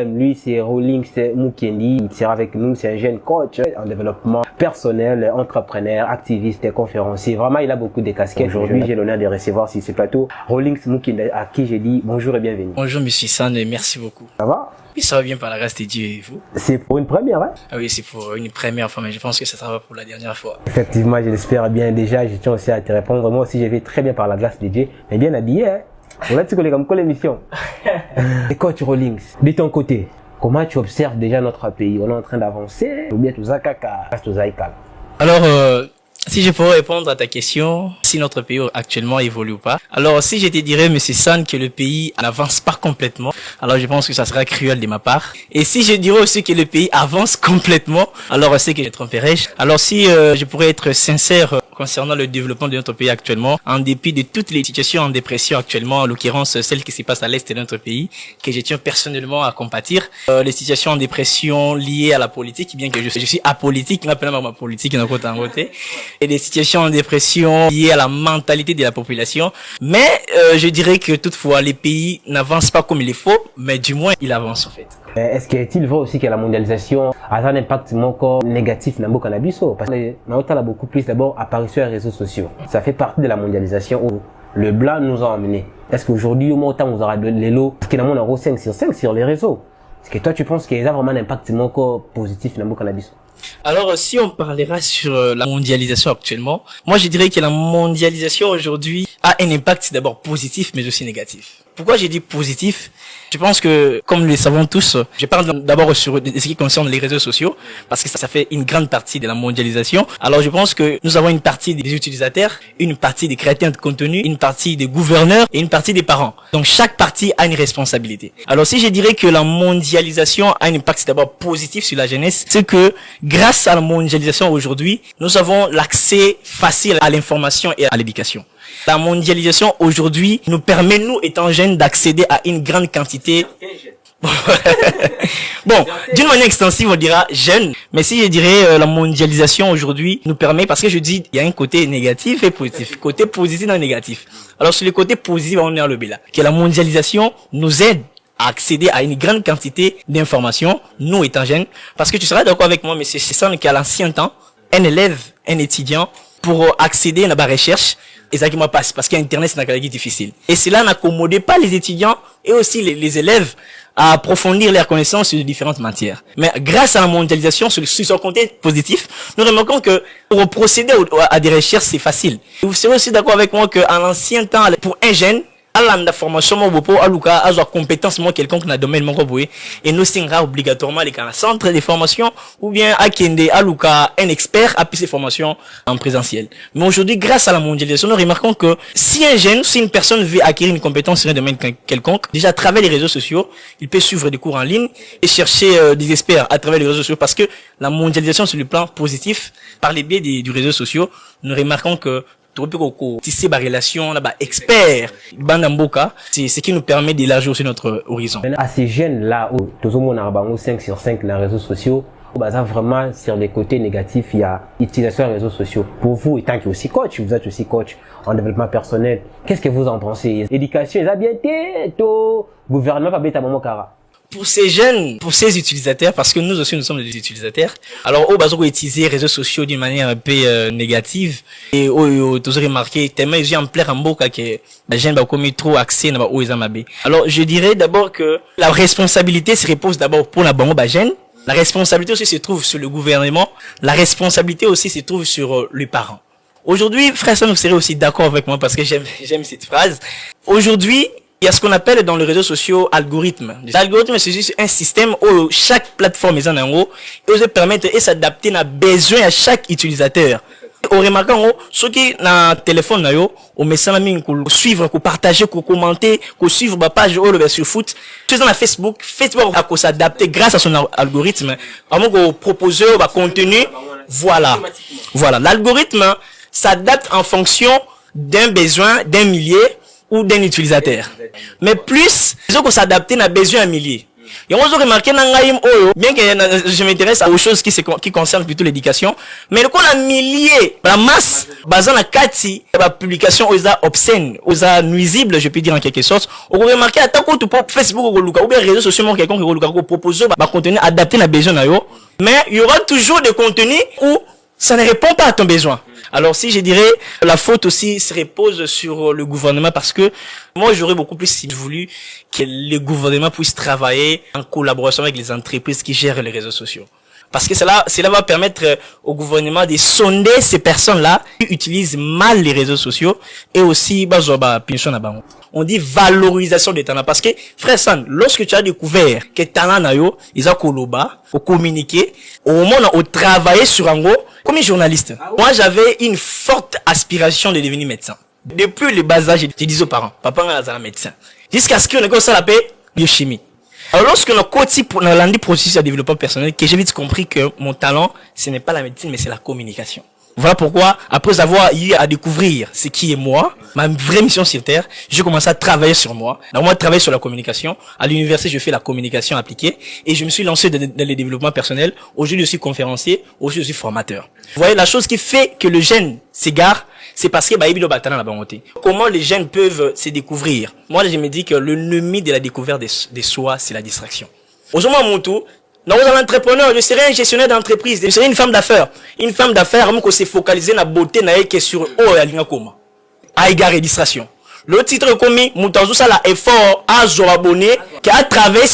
Lui, c'est Rawlings Mukendi. Il sera avec nous. C'est un jeune coach en développement personnel, entrepreneur, activiste et conférencier. Vraiment, il a beaucoup de casquettes. Aujourd'hui, j'ai l'honneur de recevoir sur ce plateau Rawlings Mukendi, à qui j'ai dit bonjour et bienvenue. Bonjour, monsieur San, et merci beaucoup. Ça va? Oui, ça va bien par la grâce de Dieu et vous? C'est pour une première, hein? Ah oui, c'est pour une première fois, mais je pense que ça sera pour la dernière fois. Effectivement, je l'espère bien. Déjà, je tiens aussi à te répondre. Moi aussi, je vais très bien par la grâce de Dieu, mais bien habillé, hein? On a tu connais comme quoi l'émission? Et coach Rawlings, de ton côté, comment tu observes déjà notre pays? On est en train d'avancer ou bien tout ça, caca, tout ça, Alors, si je pourrais répondre à ta question, si notre pays actuellement évolue ou pas. Alors, si je te dirais, monsieur San, que le pays n'avance pas complètement, alors je pense que ça sera cruel de ma part. Et si je dirais aussi que le pays avance complètement, alors c'est que je tromperais. Alors, si je pourrais être sincère concernant le développement de notre pays actuellement, en dépit de toutes les situations en dépression actuellement, en l'occurrence celle qui se passe à l'est de notre pays, que je tiens personnellement à compatir, les situations en dépression liées à la politique, bien que je suis apolitique, maintenant ma politique n'a pas en côté, et des situations en dépression liées à la mentalité de la population, mais je dirais que toutefois les pays n'avancent pas comme il faut, mais du moins ils avancent en fait. Est-ce qu'il voit aussi que la mondialisation a un impact encore négatif dans le cannabis? Parce que on a beaucoup plus d'abord apparu sur les réseaux sociaux. Ça fait partie de la mondialisation où le blanc nous a emmenés. Est-ce qu'aujourd'hui, au moins, autant vous aura donné les lots? Parce qu'il y a un 5 sur 5 sur les réseaux. Est-ce que toi, tu penses qu'il y a vraiment un impact encore positif dans le cannabis? Alors, si on parlera sur la mondialisation actuellement, moi je dirais que la mondialisation aujourd'hui a un impact d'abord positif, mais aussi négatif. Pourquoi j'ai dit positif? Je pense que, comme nous le savons tous, je parle d'abord sur ce qui concerne les réseaux sociaux, parce que ça fait une grande partie de la mondialisation. Alors je pense que nous avons une partie des utilisateurs, une partie des créateurs de contenu, une partie des gouverneurs et une partie des parents. Donc chaque partie a une responsabilité. Alors si je dirais que la mondialisation a un impact d'abord positif sur la jeunesse, c'est que grâce à la mondialisation aujourd'hui, nous avons l'accès facile à l'information et à l'éducation. La mondialisation aujourd'hui nous permet, nous étant jeunes, d'accéder à une grande quantité. Bon, d'une manière extensive, on dira jeune, mais si je dirais la mondialisation aujourd'hui nous permet, parce que je dis il y a un côté négatif et positif, côté positif et négatif. Alors sur le côté positif, on est à le là, que la mondialisation nous aide à accéder à une grande quantité d'informations, nous étant jeunes, parce que tu seras d'accord avec moi, mais c'est ça qu'à l'ancien temps, un élève, un étudiant, pour accéder à la recherche, et ça qui m'a passé, parce qu'Internet, c'est un difficile. Et cela n'accommodait pas les étudiants et aussi les élèves à approfondir leurs connaissances sur différentes matières. Mais grâce à la mondialisation, sur son côté positif, nous remarquons que pour procéder à des recherches, c'est facile. Et vous serez aussi d'accord avec moi qu'en l'ancien temps, pour un jeune, à la formation à Luka à compétence quelconque dans le domaine et nous singera obligatoirement les centres de formation ou bien à Kende à Luka un expert à ces formations en présentiel. Mais aujourd'hui, grâce à la mondialisation, nous remarquons que si un jeune, si une personne veut acquérir une compétence sur un domaine quelconque, déjà à travers les réseaux sociaux, il peut suivre des cours en ligne et chercher des experts à travers les réseaux sociaux, parce que la mondialisation sur le plan positif, par les biais du réseaux sociaux, nous remarquons que tisser des relations là-bas experts bandamboka, c'est ce qui nous permet d'élargir aussi notre horizon. À ces jeunes là où tout le monde a 5 sur 5 dans les réseaux sociaux, vraiment sur les côtés négatifs, il y a l'utilisation des réseaux sociaux. Pour vous, étant que aussi coach, vous êtes aussi coach en développement personnel, qu'est-ce que vous en pensez? Éducation, ils ont bien été, gouvernement pas bêta maman kara. Pour ces jeunes, pour ces utilisateurs, parce que nous aussi nous sommes des utilisateurs, alors au bazar utiliser les réseaux sociaux d'une manière un peu négative, et au tous remarqué tellement ils ont en plein boca que les jeunes ont commis trop accès na aux amabé. Alors je dirais d'abord que la responsabilité se repose d'abord pour la banque jeune. La responsabilité aussi se trouve sur le gouvernement. La responsabilité aussi se trouve sur les parents. Aujourd'hui, frère, ça vous serez aussi d'accord avec moi parce que j'aime cette phrase. Aujourd'hui, il y a ce qu'on appelle dans les réseaux sociaux algorithme. L'algorithme, c'est juste un système où chaque plateforme est en haut et vous permettre de s'adapter à besoin à chaque utilisateur. Au remarquant, ceux qui na téléphone na yo, au message ko suivre, ko partager, ko commenter, ko suivre ma page sur foot, tout dans Facebook a s'adapter grâce à son algorithme, avant qu'on propose un contenu, voilà. L'algorithme s'adapte en fonction d'un besoin d'un millier ou d'un utilisateur. Mais plus, ils ont qu'on s'adapter à besoin d'un millier. Et on a remarqué bien que je m'intéresse aux choses qui concernent plutôt l'éducation, mais le coup on a milliers, la masse, basant la kati, la publication aux obscènes, aux nuisibles, je peux dire en quelque sorte. On a remarqué à tant que tu Facebook ou bien réseaux sociaux, quelqu'un qui propose contenu adapté à besoin mais il y aura toujours des contenus où ça ne répond pas à ton besoin. Alors si je dirais, la faute aussi se repose sur le gouvernement parce que moi j'aurais beaucoup plus voulu que le gouvernement puisse travailler en collaboration avec les entreprises qui gèrent les réseaux sociaux. Parce que cela va permettre au gouvernement de sonder ces personnes-là qui utilisent mal les réseaux sociaux et aussi, on dit valorisation des talents. Parce que, frère San, lorsque tu as découvert que talent na yo, ils ont koloba, au communiquer, au moment où travailler sur un gros, comme un journaliste. Moi, j'avais une forte aspiration de devenir médecin. Depuis le bas âge, je disais aux parents, papa, on est médecin. Jusqu'à ce qu'on ait ça l'appelle biochimie. Alors, lorsque on a côté pour l'année processus de développement personnel, que j'ai vite compris que mon talent, ce n'est pas la médecine, mais c'est la communication. Voilà pourquoi, après avoir eu à découvrir ce qui est moi, ma vraie mission sur Terre, j'ai commencé à travailler sur moi. Donc, moi, je travaille sur la communication. À l'université, je fais la communication appliquée et je me suis lancé dans le développement personnel. Aujourd'hui, je suis conférencier. Aujourd'hui, je suis formateur. Vous voyez, la chose qui fait que le jeune s'égare, c'est parce que comment les jeunes peuvent se découvrir. Moi, je me dis que l'ennemi de la découverte de soi, c'est la distraction. Aujourd'hui, mon tour, non, vous êtes un entrepreneur, je serai un gestionnaire d'entreprise, je serai une femme d'affaires. Une femme d'affaires, on s'est focalisé sur la beauté, qui est sur à égard et distraction. Le titre commis, Moutazou ça la effort à abonné, qui a travaillé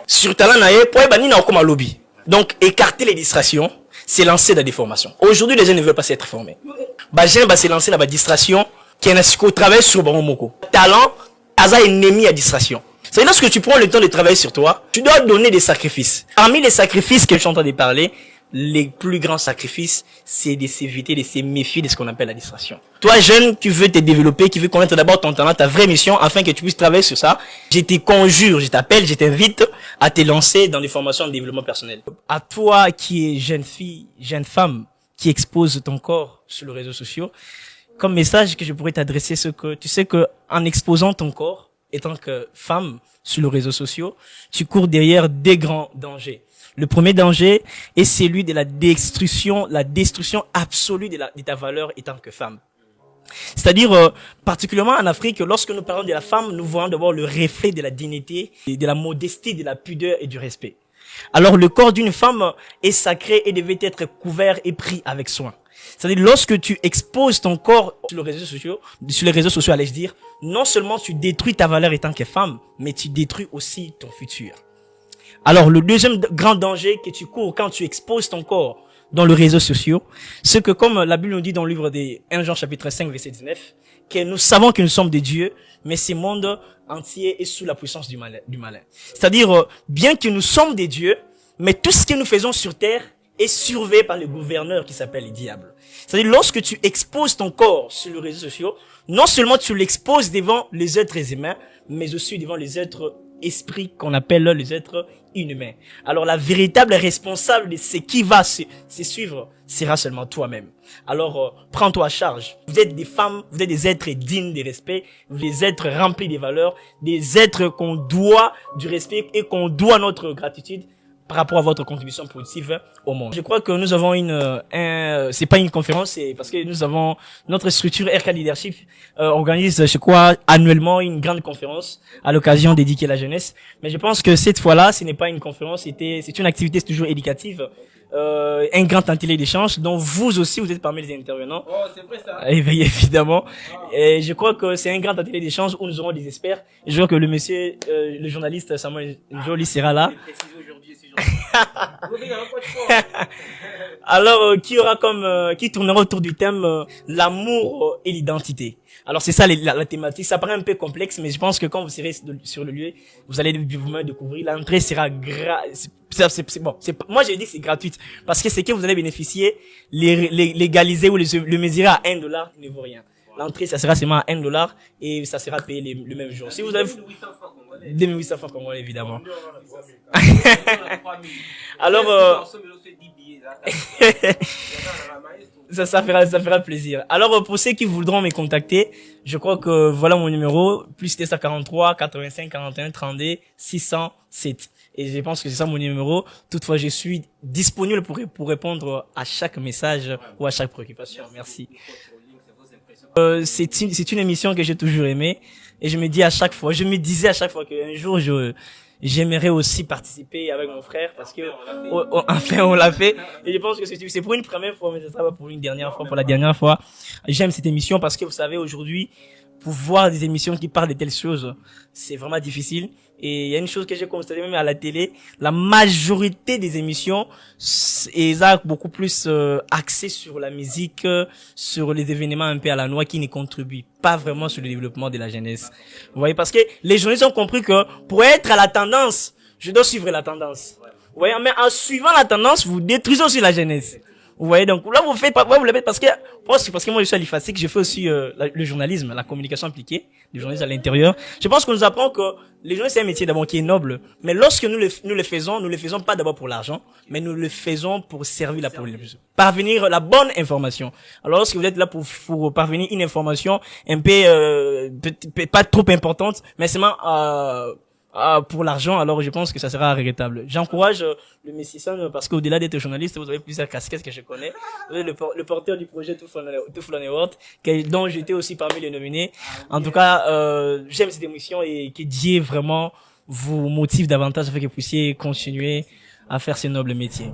sur talent pour ébanir na lobby. Donc, écarter les distractions, c'est lancer dans des formations. Aujourd'hui, les gens ne veulent pas s'être formés. J'aime se lancer dans la distraction, qui est un travail sur bon moko. Talent, asa ennemi à distraction. C'est lorsque tu prends le temps de travailler sur toi, tu dois donner des sacrifices. Parmi les sacrifices que je suis en train de parler, les plus grands sacrifices, c'est de s'éviter, de se méfier de ce qu'on appelle la distraction. Toi, jeune, qui veux te développer, qui veux connaître d'abord ton talent, ta vraie mission, afin que tu puisses travailler sur ça, je te conjure, je t'appelle, je t'invite à te lancer dans des formations de développement personnel. À toi qui es jeune fille, jeune femme, qui expose ton corps sur les réseaux sociaux, comme message que je pourrais t'adresser, c'est que tu sais que en exposant ton corps, étant que femme sur les réseaux sociaux, tu cours derrière des grands dangers. Le premier danger est celui de la destruction absolue de ta valeur étant que femme. C'est-à-dire, particulièrement en Afrique, lorsque nous parlons de la femme, nous voyons d'abord le reflet de la dignité, de la modestie, de la pudeur et du respect. Alors, le corps d'une femme est sacré et devait être couvert et pris avec soin. C'est-à-dire, lorsque tu exposes ton corps sur les réseaux sociaux, allais-je dire, non seulement tu détruis ta valeur étant que femme, mais tu détruis aussi ton futur. Alors, le deuxième grand danger que tu cours quand tu exposes ton corps dans les réseaux sociaux, c'est que comme la Bible nous dit dans le livre des 1 Jean chapitre 5 verset 19, que nous savons que nous sommes des dieux, mais ce monde entier est sous la puissance du malin. C'est-à-dire, bien que nous sommes des dieux, mais tout ce que nous faisons sur terre est surveillé par le gouverneur qui s'appelle le diable. C'est-à-dire, lorsque tu exposes ton corps sur les réseaux sociaux, non seulement tu l'exposes devant les êtres humains, mais aussi devant les êtres esprits qu'on appelle les êtres inhumains. Alors, la véritable responsable de ce qui va se suivre sera seulement toi-même. Alors, prends-toi à charge. Vous êtes des femmes, vous êtes des êtres dignes de respect, des êtres remplis de valeurs, des êtres qu'on doit du respect et qu'on doit notre gratitude par rapport à votre contribution positive au monde. Je crois que nous avons c'est pas une conférence, c'est parce que nous avons notre structure RK Leadership organise, je crois, annuellement une grande conférence à l'occasion d'éduquer la jeunesse. Mais je pense que cette fois-là, ce n'est pas une conférence, c'est une activité toujours éducative, un grand atelier d'échange dont vous aussi vous êtes parmi les intervenants. Oh, c'est vrai ça. Et bien, évidemment. Et je crois que c'est un grand atelier d'échange où nous aurons des experts. Et je crois que le monsieur, le journaliste Samuel Joly sera là. Alors, qui tournera autour du thème l'amour et l'identité. Alors, c'est ça la thématique. Ça paraît un peu complexe, mais je pense que quand vous serez sur le lieu, vous allez vous-même découvrir. L'entrée sera moi, j'ai dit que c'est gratuite parce que c'est que vous allez bénéficier, légaliser ou le mesurer à $1 ne vaut rien. L'entrée, ça sera seulement à $1 et ça sera payé le même jour. Si vous avez 2800 francs congolais, évidemment. Alors, ça fera plaisir. Alors, pour ceux qui voudront me contacter, je crois que voilà mon numéro, plus 243 85 41 32 607. Et je pense que c'est ça mon numéro. Toutefois, je suis disponible pour répondre à chaque message ou à chaque préoccupation. Merci. C'est une émission que j'ai toujours aimée. Et je me disais à chaque fois qu'un jour j'aimerais aussi participer avec mon frère parce que enfin on l'a fait. Et je pense que c'est pour une première fois, mais ce sera pas pour une dernière fois, pour la dernière fois. J'aime cette émission parce que vous savez, aujourd'hui, pour voir des émissions qui parlent de telles choses, c'est vraiment difficile. Et il y a une chose que j'ai constatée même à la télé, la majorité des émissions est beaucoup plus axée sur la musique, sur les événements un peu à la noix qui ne contribuent pas vraiment sur le développement de la jeunesse. Vous voyez, parce que les journalistes ont compris que pour être à la tendance, je dois suivre la tendance. Vous voyez, mais en suivant la tendance, vous détruisez aussi la jeunesse. Vous voyez, donc là vous faites pas, vous le faites parce que moi je suis à l'IFASIC, je fais aussi le journalisme, la communication appliquée, le journalisme à l'intérieur. Je pense qu'on nous apprend que les journalistes c'est un métier d'abord qui est noble, mais lorsque nous le faisons pas d'abord pour l'argent, mais nous le faisons pour servir la population, parvenir la bonne information. Alors lorsque vous êtes là pour parvenir une information un peu pas trop importante, mais seulement pour l'argent, alors je pense que ça sera regrettable. J'encourage le Messisson parce qu'au-delà d'être journaliste, vous avez plusieurs casquettes que je connais. Vous êtes le porteur du projet Tuflon Award, dont j'étais aussi parmi les nominés. En tout cas, j'aime cette émission et que Dieu vraiment vous motive davantage afin que vous puissiez continuer à faire ce noble métier.